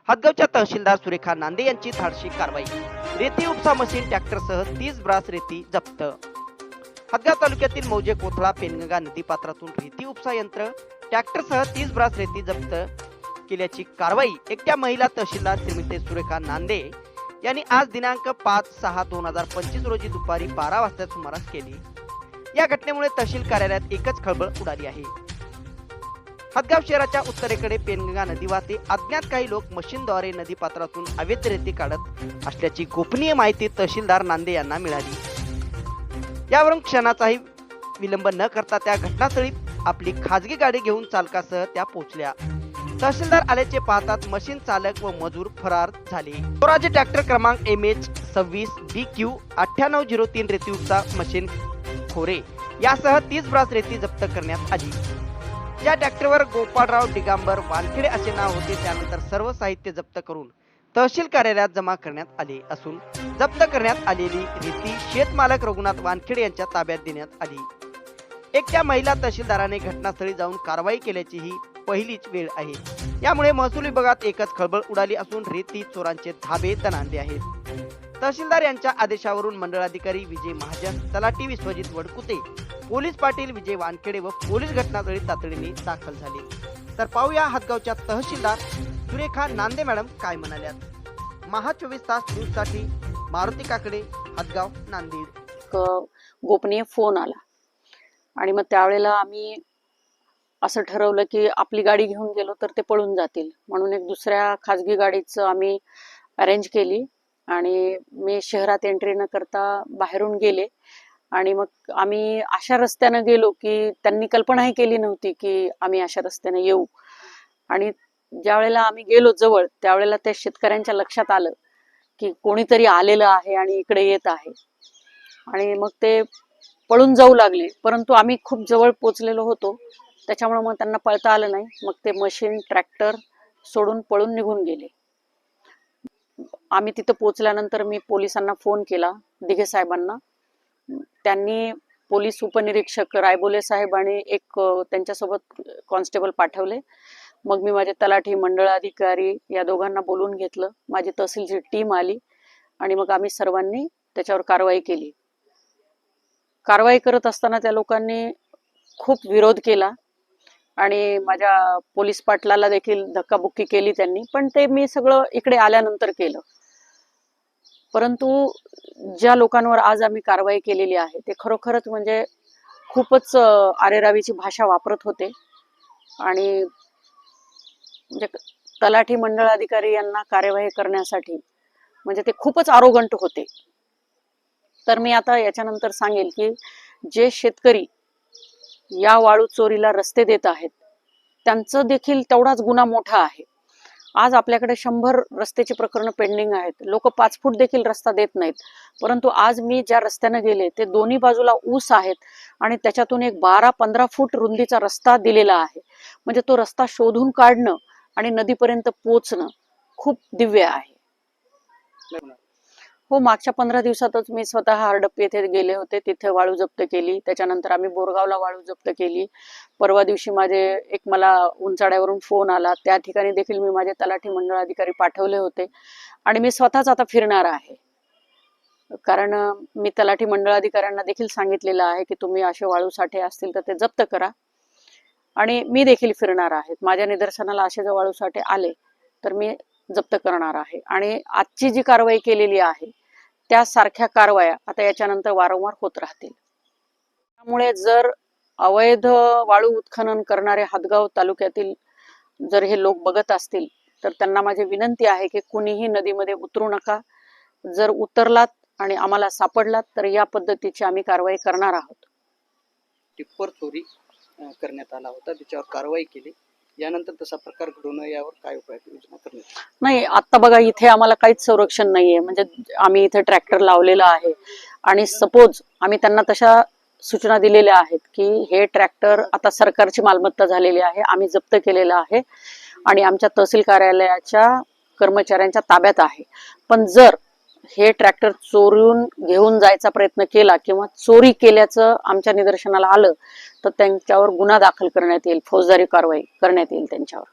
हदगावच्या तहसीलदार सुरेखा नांदे यांची धाडसी कारवाई. रेती उपसा मशीन ट्रॅक्टरसह 30 ब्रास रेती जप्त. हदगाव तालुक्यातील मौजे कोथळा पेनगंगा नदीपात्रातून रेती उपसा यंत्र ट्रॅक्टरसह 30 ब्रास रेती जप्त केल्याची कारवाई एकट्या महिला तहसीलदार श्रीमती सुरेखा नांदे यांनी आज दिनांक 5/6/2025 रोजी दुपारी 12 वाजता सुमारास केली. या घटनेमुळे तहसील कार्यालयात एकच खळबळ उडाली आहे. हदगाव शहराच्या उत्तरेकडे पेनगंगा नदी वाहते. अज्ञात काही लोक मशीनद्वारे नदीपात्रातून अवैध रेती काढत असल्याची गोपनीय माहिती तहसीलदार नांदे यांना मिळाली. यावरून क्षणाचाही विलंब न करता त्या घटनास्थळी आपली खाजगी गाडी घेऊन चालकासह त्या पोहोचल्या. तहसीलदार आल्याचे पाहतात मशीन चालक व मजूर फरार झाले. स्वराज्य ट्रॅक्टर क्रमांक MH26BQ 9803 रेती उपसा मशीन खोरे यासह 30 ब्रास रेती जप्त करण्यात आली. या ट्रॅक्टरवर गोपाळराव दिगंबर वानखेडे असे नाव होते. त्यानंतर सर्व साहित्य जप्त करून तहसील कार्यालयात जमा करण्यात आले असून जप्त करण्यात आलेली रेती शेतमालक रघुनाथ वानखेडे यांच्या ताब्यात देण्यात आली. एकट्या महिला तहसीलदाराने घटनास्थळी जाऊन कारवाई केल्याची ही पहिलीच वेळ आहे. यामुळे महसूल विभागात एकच खळबळ उडाली असून रेती चोरांचे धाबे दणाणले आहेत. तहसीलदार यांच्या आदेशावरून मंडळाधिकारी विजय महाजन, तलाठी विश्वजित वडकुते, पोलीस पाटील विजय वानखेडे व पोलीस घटनास्थळी तातडीने दाखल झाले. तर पाहूया हदगावच्या तहसीलदार सुरेखा नांदे मॅडम काय म्हणाल्यात. महा 24 तास न्यूज साठी मारुती काकडे, हदगाव, नांदेड. गोपनीय फोन आला आणि मग त्यावेळेला आम्ही असं ठरवलं की आपली गाडी घेऊन गेलो तर ते पळून जातील, म्हणून एक दुसऱ्या खाजगी गाडीचं आम्ही अरेंज केली आणि मी शहरात एंट्री न करता बाहेरून गेले. आणि मग आम्ही अशा रस्त्यानं गेलो की त्यांनी कल्पनाही केली नव्हती की आम्ही अशा रस्त्याने येऊ. आणि ज्या वेळेला आम्ही गेलो जवळ त्यावेळेला त्या शेतकऱ्यांच्या लक्षात आलं की कोणीतरी आलेलं आहे आणि इकडे येत आहे आणि मग ते पळून जाऊ लागले. परंतु आम्ही खूप जवळ पोचलेलो होतो त्याच्यामुळे मग त्यांना पळता आलं नाही. मग ते मशीन ट्रॅक्टर सोडून पळून निघून गेले. आम्ही तिथं पोचल्यानंतर मी पोलिसांना फोन केला, दिघे साहेबांना. त्यांनी पोलीस उपनिरीक्षक रायबोले साहेब आणि एक त्यांच्यासोबत कॉन्स्टेबल पाठवले. मग मी माझे तलाठी, मंडळाधिकारी या दोघांना बोलून घेतलं. माझी तहसीलची टीम आली आणि मग आम्ही सर्वांनी त्याच्यावर कारवाई केली. कारवाई करत असताना त्या लोकांनी खूप विरोध केला आणि माझ्या पोलीस पाटलाला देखील धक्काबुक्की केली त्यांनी, पण ते मी सगळं इकडे आल्यानंतर केलं. परंतु ज्या लोकांवर आज आम्ही कारवाई केलेली आहे ते खरोखरच म्हणजे खूपच आरेरावीची भाषा वापरत होते आणि म्हणजे तलाठी मंडळाधिकारी यांना कार्यवाही करण्यासाठी म्हणजे ते खूपच आरोगंट होते. तर मी आता याच्यानंतर सांगेल की जे शेतकरी या वाळू चोरीला रस्ते देत आहेत त्यांचं देखील तेवढाच गुन्हा मोठा आहे. आज आपल्याकडे 100 रस्त्याची प्रकरणं पेंडिंग आहेत. लोक 5 फूट देखील रस्ता देत नाहीत. परंतु आज मी ज्या रस्त्याने गेले ते दोन्ही बाजूला ऊस आहेत आणि त्याच्यातून एक 12-15 फूट रुंदीचा रस्ता दिलेला आहे. म्हणजे तो रस्ता शोधून काढणं आणि नदीपर्यंत पोहोचणं खूप दिव्य आहे. हो, मागच्या 15 दिवसातच मी स्वतः हरडप्पी येथे गेले होते. तिथे वाळू जप्त केली. त्याच्यानंतर आम्ही बोरगावला वाळू जप्त केली. परवा दिवशी मला उंचाड्यावरून फोन आला. त्या ठिकाणी देखील मी माझे तलाठी मंडळाधिकारी पाठवले होते आणि मी स्वतःच आता फिरणार आहे. कारण मी तलाठी मंडळाधिकाऱ्यांना देखील सांगितलेलं आहे की तुम्ही असे वाळू साठे असतील तर ते जप्त करा आणि मी देखील फिरणार आहे. माझ्या निदर्शनाला असे जर वाळू साठे आले तर मी जप्त करणार आहे. आणि आजची जी कारवाई केलेली आहे त्यासारख्या कारवाया आता याच्यानंतर वारंवार होत राहतील. त्यामुळे जर अवैध वाळू उत्खनन करणारे हदगाव तालुक्यातील जर हे लोक बघत असतील तर त्यांना माझी विनंती आहे की कुणीही नदीमध्ये उतरू नका. जर उतरलात आणि आम्हाला सापडलात तर या पद्धतीची आम्ही कारवाई करणार आहोत. टिप्पर चोरी करण्यात आला होता, त्याच्यावर कारवाई केली. यानंतर तसा प्रकार घडू नये यावर काय उपाययोजना करण्यात? नाही, आता बघा इथे आम्हाला काहीच संरक्षण नाहीये. म्हणजे आम्ही इथे ट्रॅक्टर लावलेला आहे आणि सपोज आम्ही त्यांना तशा सूचना दिलेल्या आहेत की हे ट्रॅक्टर आता सरकारची मालमत्ता झालेली आहे, आम्ही जप्त केलेला आहे आणि आमच्या तहसील कार्यालयाच्या कर्मचाऱ्यांच्या ताब्यात आहे. पण जर हे ट्रॅक्टर चोरून घेऊन जायचा प्रयत्न केला किंवा चोरी केल्याचं आमच्या निदर्शनाला आलं तर त्यांच्यावर गुन्हा दाखल करण्यात येईल, फौजदारी कारवाई करण्यात येईल त्यांच्यावर.